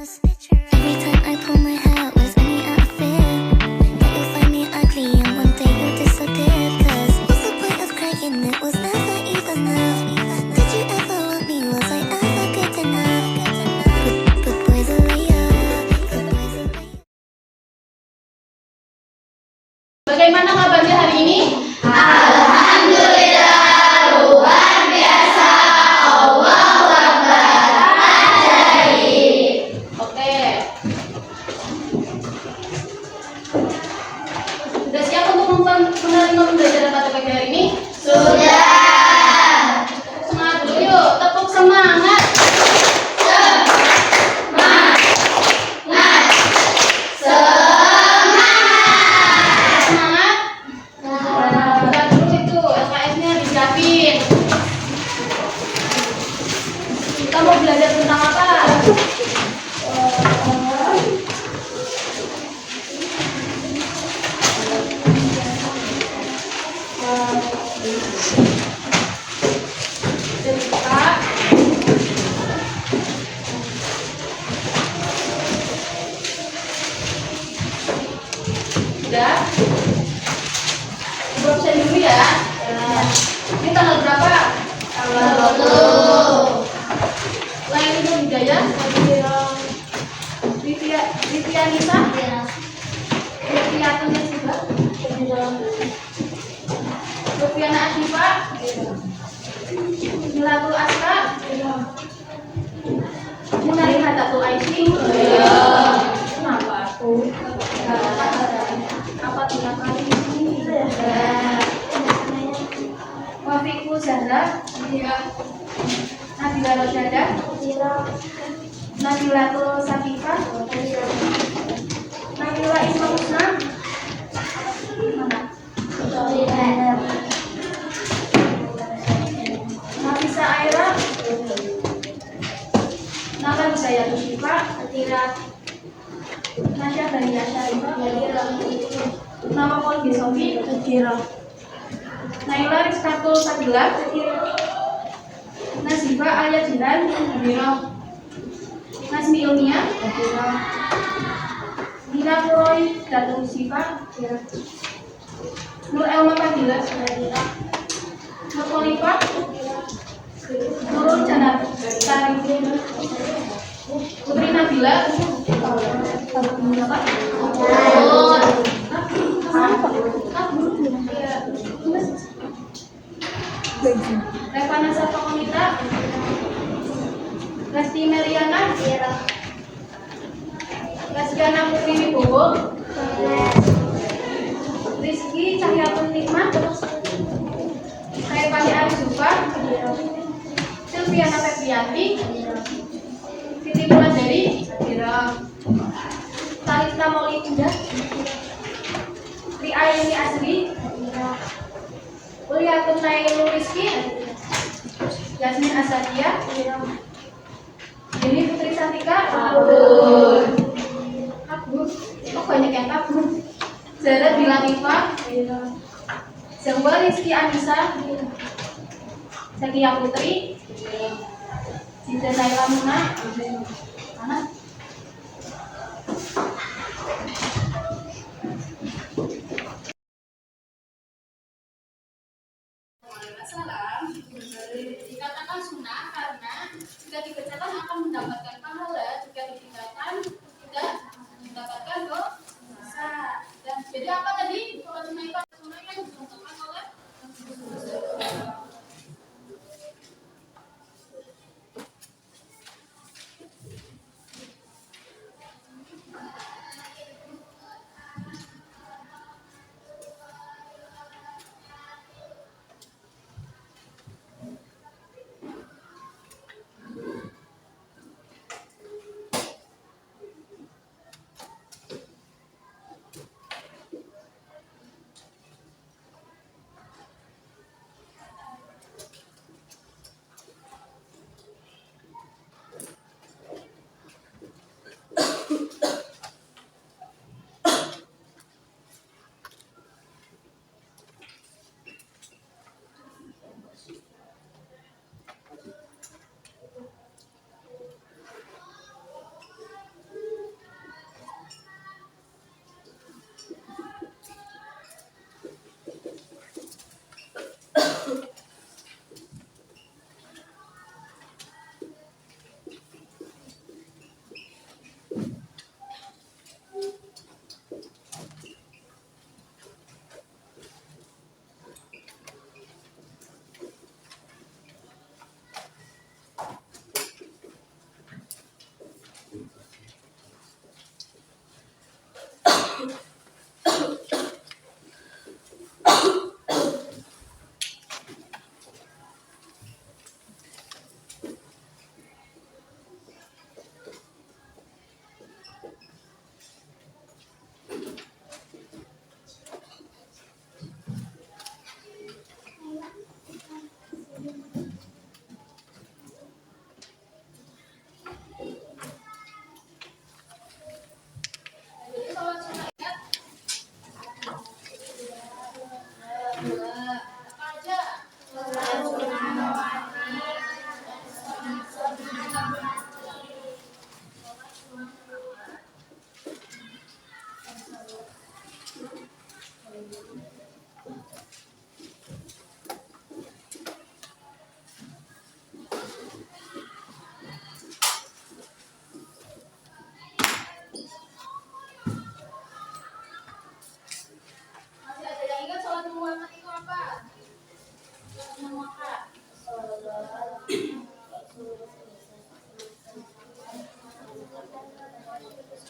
Every time I pull my hair out, was any out of fear that you'll find me ugly and one day you'll disappear. Cause what's the point of crying? It was never even enough. Did you ever want me? Was I ever good enough? But boys are layup. Bagaimana kabarnya hari ini? Alhamdulillah, luar biasa. Allahu Akbar. Ajaib. Oke. Sudah siap untuk menerima pembelajaran pada pagi hari ini? Sudah. Semangat dulu yuk, tepuk semangat. Kita mau belajar tentang apa? Cerita. Sudah? Berusaha dulu ya. Ini tanggal berapa? Tanggal 20. Lain itu Hidayah, Livia Nisa, Livia juga, Lufiana Ashifa, Milatul Asra, Munarihatatul Aisy. Kenapa aku? Apa tiga kali ini? Wafiku Zahra, Nabila Rosyada, Nabilatul Sakifah, Nabila Ismail Husna, Nafisa Aira, Naka Hidayat Syifa, Nasya Dania Syarifah, Nama Pol Sofi, Naila Rizkatul Sabila, Nasiba Ayat Jiran, Nasmi Ilmia, Dina Roy Datul Sifa, Nur Elma Fadila, Nur Khalifah, Nurul Janat Tarif, Putri Nabila, Revana Sapakomita, Lesti Meliana, Lestiana Putri Wibowo, Rizky Cahyatun Nikmat, Saifani Arizufa, Silviana Febrianti, Siti Muladari, Talita Maulida, Tri Ayuni Asri, Uliatun Nailul Rizky, Yasmin Asadia, Ini Putri Santika, kabur, kok banyak yang kabur. Zara Bilanifa, Zahwa Rizky Anissa, Zakia Putri, Zida Naila Muna, mana? Dikatakan sunnah karena jika dikerjakan akan mendapatkan pahala, jika ditinggalkan tidak mendapatkan dosa. Dan jadi apa tadi? Sholat sunnah itu sunnah yang dicontohkan oleh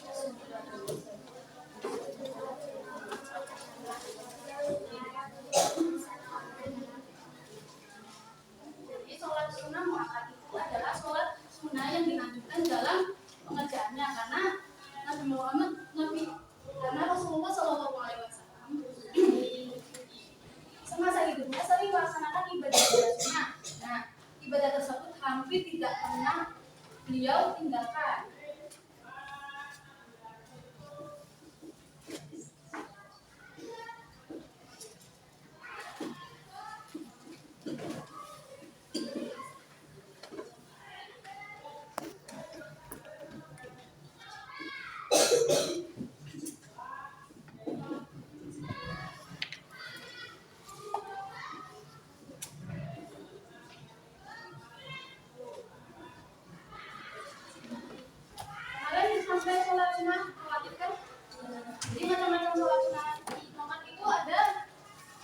Jadi sholat sunnah muakkad itu adalah sholat sunnah yang dianjurkan dalam pengerjaannya karena Rasulullah Shallallahu Alaihi Wasallam semasa hidupnya sering melaksanakan ibadah sunnah. Nah, ibadah tersebut hampir tidak pernah beliau tinggalkan. Kemarin sampai sholat sunnah rawatib kan? Jadi macam-macam sholat sunnah rawatib itu ada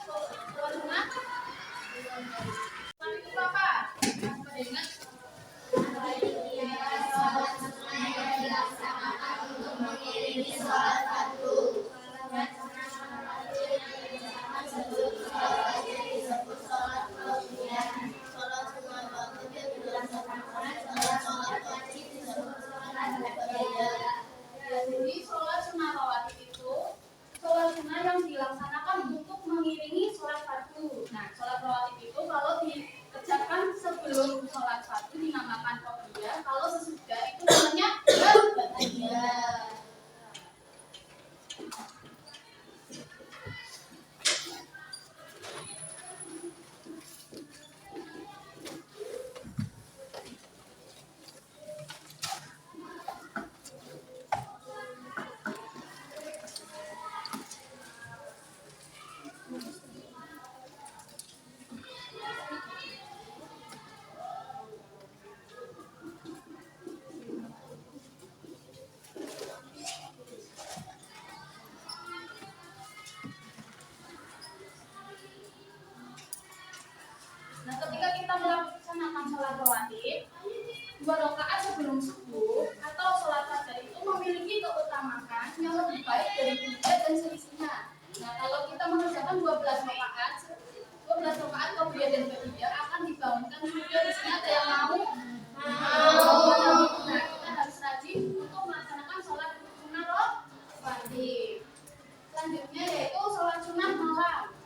sholat sunnah. Sholat itu apa? Pada ingat? Jadi sholat sunnah rawatib itu sholat sunnah yang dilaksanakan untuk mengiringi sholat fardu. Nah, sholat rawatib itu kalau dikerjakan sebelum sholat fardu dinamakan qobliyah, kalau sesudah itu namanya ba'diyah. Nah, ketika kita melaksanakan sholat rawatib, 2 rakaat sebelum subuh atau sholat fajar itu memiliki keutamaan yang lebih baik dari tiga dan selisihnya. Nah, kalau kita mengerjakan 12 rakaat qobliyah dan ba'diyah akan dibangunkan juga. Di sini ada yang mau? Nah, kita harus rajin untuk melaksanakan sholat sunnah rawatib. Selanjutnya yaitu sholat sunnah malam.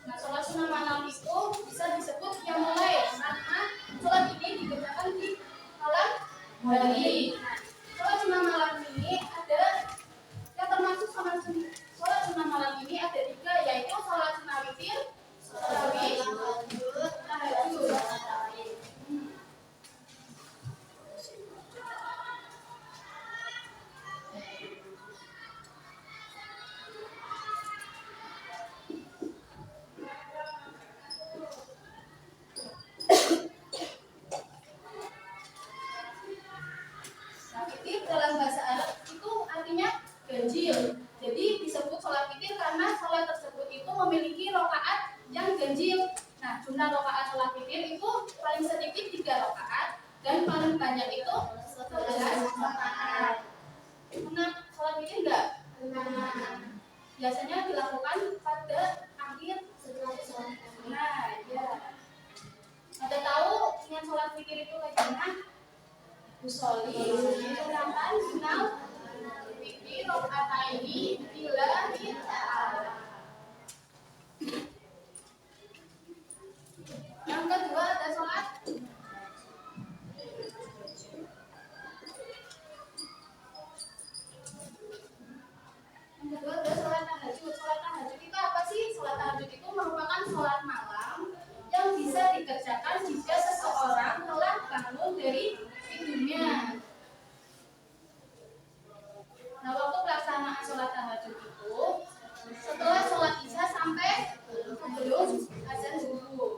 Nah, sholat sunnah malam itu bisa disebut qiyamul lail karena sholat ini dikerjakan di malam hari. Nah, sholat sunnah malam ini ada yang termasuk sholat sunnah malam ini ada 3, yaitu sholat sunnah witir, tarawih, tahajud. Nah, witir dalam bahasa Arab itu artinya ganjil. Jadi disebut sholat witir karena sholat tersebut itu memiliki rakaat yang ganjil. Nah, jumlah rakaat sholat witir itu paling sedikit 3 rakaat dan paling banyak itu 11 rakaat. Pernah sholat witir enggak? Biasanya dilakukan pada akhir setelah sholat. Nah, ya. Ada tahu niat sholat witir itu bagaimana? Usolli sunatan minal fikri rakaataini lillahi ta'ala. Yang kedua ada sholat tahajud. Sholat tahajud itu apa sih? Sholat tahajud itu merupakan sholat malam yang bisa dikerjakan jika seseorang telah bangun dari tidurnya. Nah, waktu pelaksanaan sholat tahajud itu setelah sholat isya sampai sebelum azan subuh.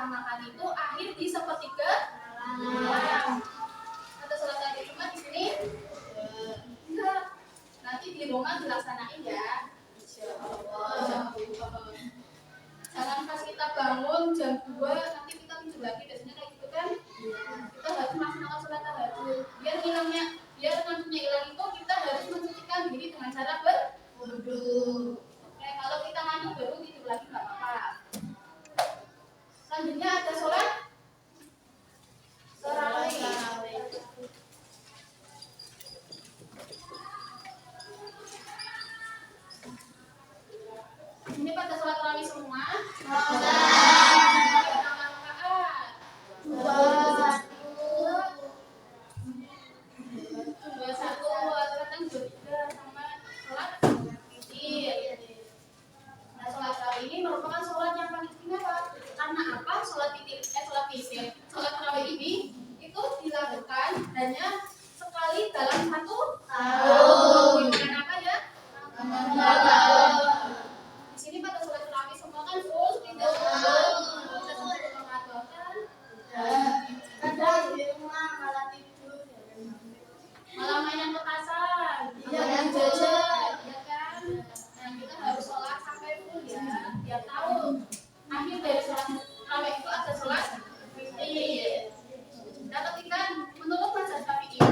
utamakan itu akhir di sepertiga malam. Kata sholat tahajud cuma di sini enggak. Nanti di rumah dilaksanain ya. Insyaallah. Jangan pas kita bangun jam 2 nanti kita tidur lagi, biasanya kayak gitu kan. Kita harus melaksanakan sholat tahajud. Biar ngantuknya hilang itu kita harus mensucikan diri dengan cara berwudu. Oke, kalau kita ngantuk baru tidur lagi nggak apa-apa. Selanjutnya ada sholat tarawih. Ini pada sholat tarawih semua. Sholat tarawih ini itu dilakukan hanya sekali dalam satu tahun. Bukan apa ya? Di sini pada sholat tarawih semua kan full, tidak kadang di rumah malah tidur, malah mainan petasan, main jajan, ya kan? Nah, kita harus sholat sampai full ya. Tiap tahun akhir dari sholat tarawih itu ada sholat witir. Nah, ketika menurut mazhab Syafi'i,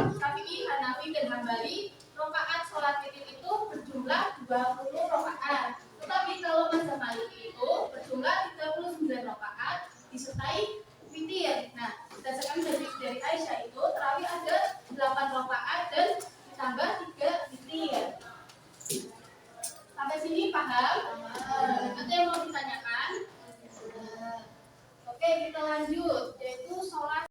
Hanafi dan Hambali, rakaat sholat witir itu berjumlah 20 rakaat. Tetapi kalau mazhab Maliki itu berjumlah 39 rakaat disertai witir. Nah, berdasarkan dari Aisyah itu tarawih ada 8 rakaat dan ditambah 3 witir. Sampai sini paham? Ada yang mau ditanyakan? Oke, kita lanjut, yaitu sholat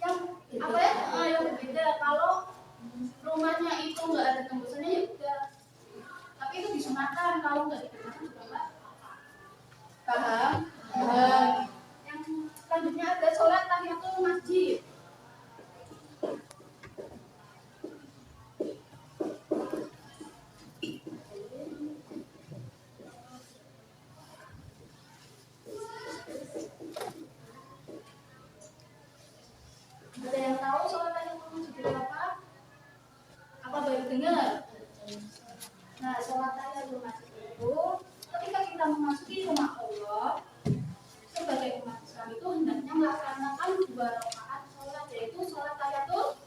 yang apa ya? Yang berbeda. Kalau rumahnya itu nggak ada tembusannya ya udah. Tapi itu disunahkan, kalau nggak disunahkan juga nggak apa-apa. Paham? Yang selanjutnya ada sholat tahiyatul masjid. Ada yang tahu sholat tahiyatul masjid itu apa? Apa baru dengar? Nah, sholat tahiyatul masjid itu ketika kita memasuki rumah Allah sebagai umat Islam itu hendaknya melaksanakan 2 rakaat sholat, yaitu sholat tahiyatul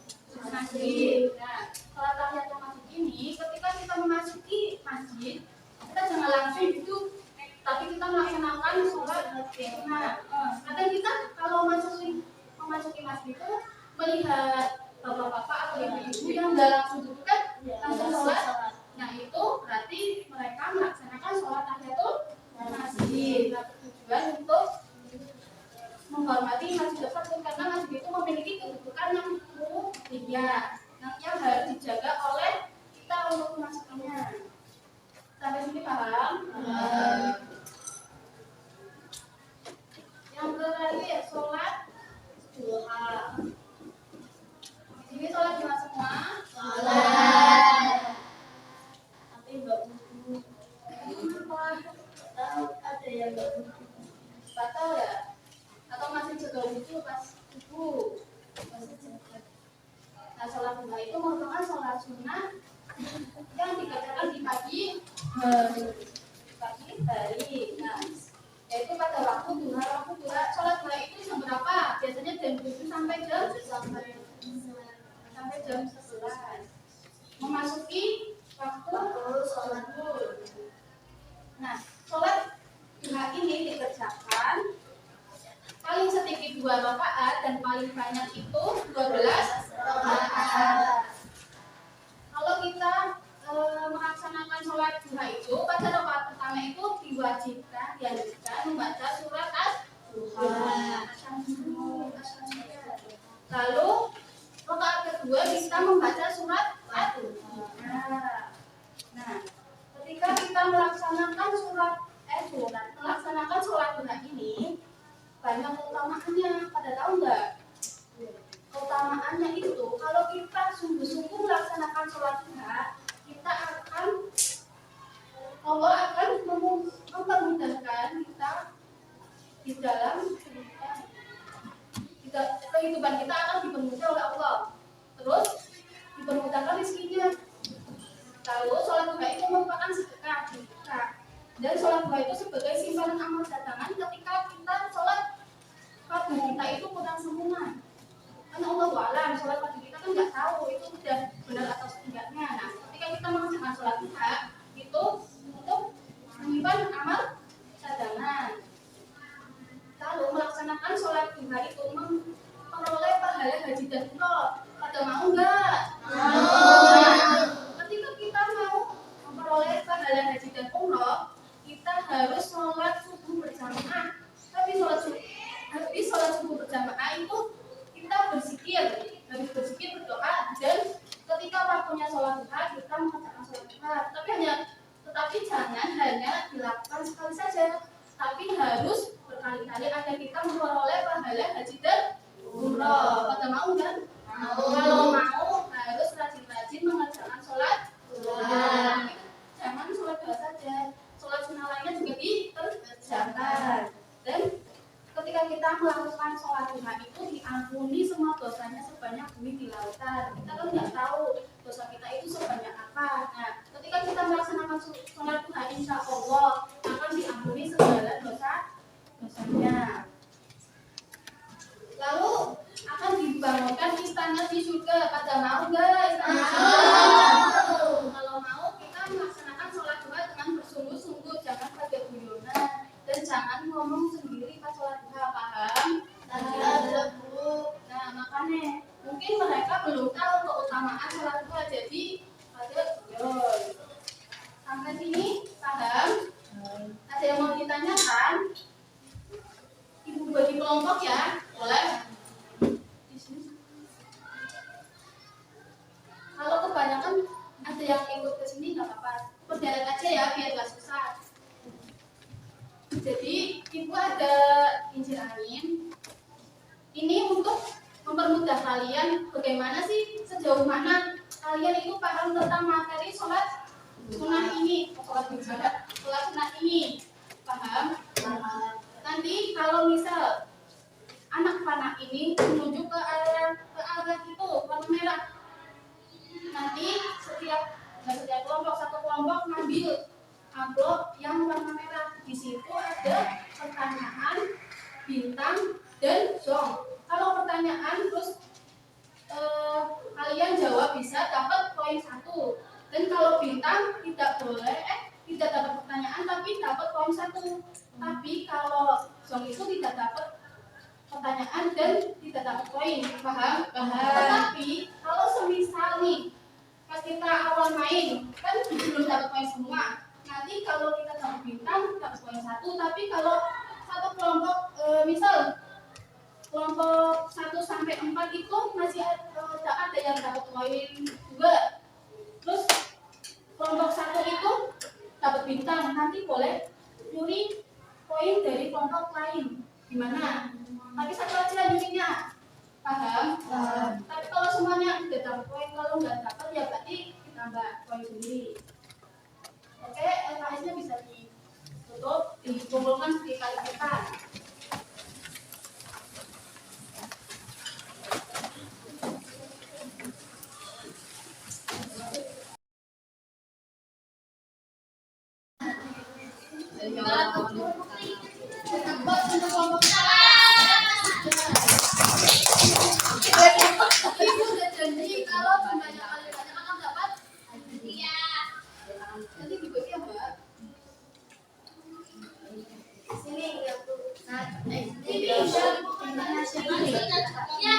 masjid. Nah, sholat tahiyatul masjid ini ketika kita memasuki masjid kita jangan langsung duduk, tapi kita melaksanakan sholat. Nah, kadang kita kalau memasuki masjid itu melihat bapak-bapak atau ibu-ibu yang nggak langsung duduk kan langsung sholat. Nah, itu berarti mereka melaksanakan sholat tahiyatul masjid. Nah, tujuan untuk menghormati masjid tersebut karena masjid itu memiliki kedudukan yang mulia yang harus dijaga oleh kita untuk memasukinya. Sampai sini paham? Yang terakhir sholat duha. Ini sholat duha semua. Tapi nggak wudhu. Tahu ada yang nggak wudhu. Batal ya? Atau masih jaga wudhu pas subuh? Masih jaga. Nah, sholat duha itu merupakan sholat sunnah yang dikerjakan di pagi hari. Nah, yaitu pada waktu duha. Sholat duha itu jam berapa? Biasanya jam 7 sampai jam 11. Memasuki waktu sholat zuhur. Nah, sholat duha ini dikerjakan paling sedikit 2 rakaat dan paling banyak itu 12 rakaat. Kalau kita melaksanakan sholat duha itu pada rakaat pertama itu dianjurkan membaca surat Ad-Duha. Lalu rakaat kedua kita membaca surat Ad-Duha. Nah, ketika kita melaksanakan sholat duha ini banyak keutamaannya. Pada tahu nggak? Keutamaannya itu kalau kita sungguh-sungguh melaksanakan sholat duha, Allah akan mempermudahkan kita di dalam kehidupan kita akan dipermudah oleh Allah. Terus dipermudahkan rezekinya. Lalu sholat duha itu merupakan sedekah. Dan sholat duha itu sebagai simpanan amal cadangan ketika kita sholat fardu kita itu kurang sempurna. Karena Allah alam sholat fardu kita kan nggak tahu itu sudah benar atau tidaknya. Nah, ketika kita mengerjakan sholat duha itu untuk menyimpan amal cadangan. Lalu melaksanakan sholat duha itu memperoleh pahala haji dan umroh. Pada mau nggak? Mau. Ketika kita mau memperoleh pahala haji dan umroh, kita harus sholat subuh berjamaah. Tapi sholat subuh berjamaah itu kita berzikir, harus berzikir, berdoa, dan ketika waktunya sholat duha kita mengerjakan sholat duha. Tetapi jangan hanya dilakukan sekali saja, tapi harus berkali-kali agar kita memperoleh pahala haji dan umroh. Pada mau kan? Kalau mau harus rajin-rajin mengerjakan sholat duha. Jangan sholat duha saja, sholat sunnah lainnya juga dikerjakan. Dan ketika kita melakukan sholat duha itu diampuni semua dosanya sebanyak bumi di lautan. Kita kan nggak tahu dosa kita itu sebanyak apa. Nah, ketika kita melaksanakan sholat duha, insya Allah akan diampuni segala dosanya. Lalu akan dibangunkan istana di surga. Pada mau nggak istana di surga? Kalau mau kita melaksanakan sholat duha dengan bersungguh-sungguh, jangan pakai guyonan dan jangan ngomong sendiri pas sholat duha, paham? Nah, makanya mungkin mereka belum tahu keutamaan sholat duha, jadi pada guyon. Sampai sini paham? Ada yang mau ditanyakan? Ibu bagi kelompok ya, boleh? Kalau kebanyakan ada yang ikut ke sini nggak apa-apa, berderet aja ya biar nggak susah. Jadi ibu ada kincir angin. Ini untuk mempermudah kalian bagaimana sih sejauh mana kalian itu paham tentang materi sholat sunnah ini, sholat sunnah ini, paham? Nanti kalau misal anak panah ini menuju ke arah itu warna merah, nanti setiap kelompok, satu kelompok ngambil amplop yang warna merah. Di situ ada pertanyaan, bintang, dan zong. Kalau pertanyaan terus kalian jawab bisa dapat poin 1. Dan kalau bintang tidak boleh, tidak dapat pertanyaan tapi dapat poin 1. Tapi kalau zong itu tidak dapat pertanyaan dan tidak dapat poin, paham? Tetapi kalau semisal nih pas kita awal main kan belum dapat poin semua. Nanti kalau kita dapat bintang dapat poin 1. Tapi kalau satu kelompok misal kelompok 1 sampai 4 itu masih ada yang dapat poin 2. Terus kelompok 1 itu dapat bintang, nanti boleh nyuri poin dari kelompok lain. Gimana? Tapi satu aja nyurinya. Paham? Tapi kalau semuanya udah dapat poin, kalau nggak dapat ya berarti ditambah poin sendiri. Oke, LKS-nya bisa ditutup, dikumpulkan dikalikan. Ibu udah janji kalau jumlahnya kali banyak akan dapat. Iya. Nanti dibagi ya Mbak. Sini ya Bu. Ini ya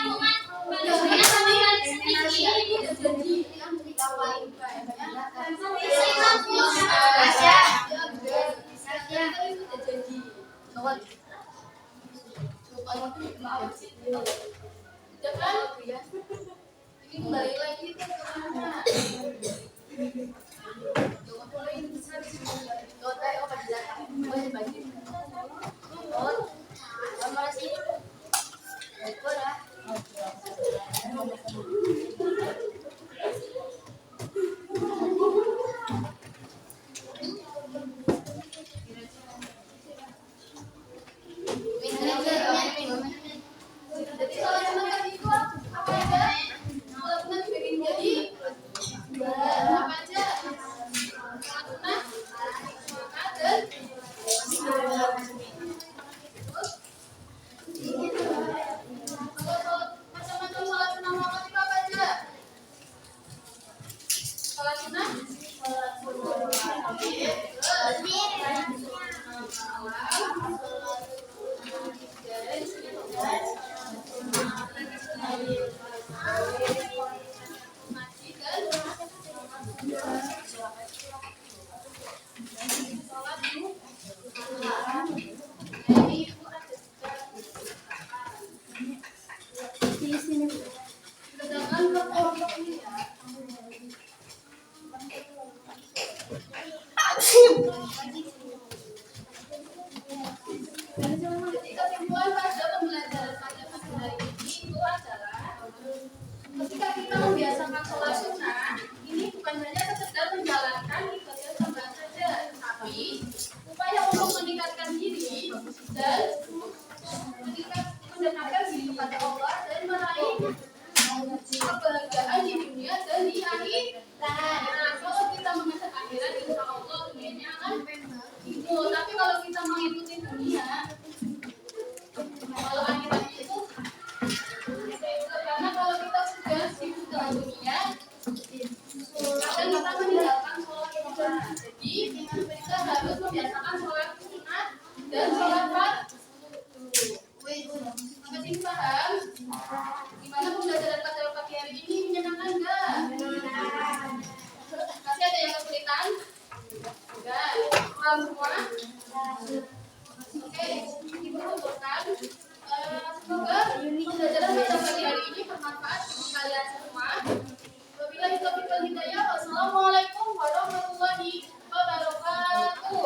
bukan. Ibu udah janji yang dikawal ini kembali lagi ke mana? Jangan boleh besar di sini. Doa apa dilatih? Boleh bagi. Sama sih. Boleh. Jadi kalau membiasakan sholat sunat dan sholat fardu. Sampai sini paham? Gimana pembelajaran pada pagi hari ini, menyenangkan nggak? Masih ada yang kesulitan? Enggak. Paham semua? Oke, ibu tuturkan. Semoga pembelajaran pada pagi hari ini bermanfaat bagi kalian semua. Wabillahi taufiq wal hidayah. Wassalamualaikum warahmatullahi wabarakatuh.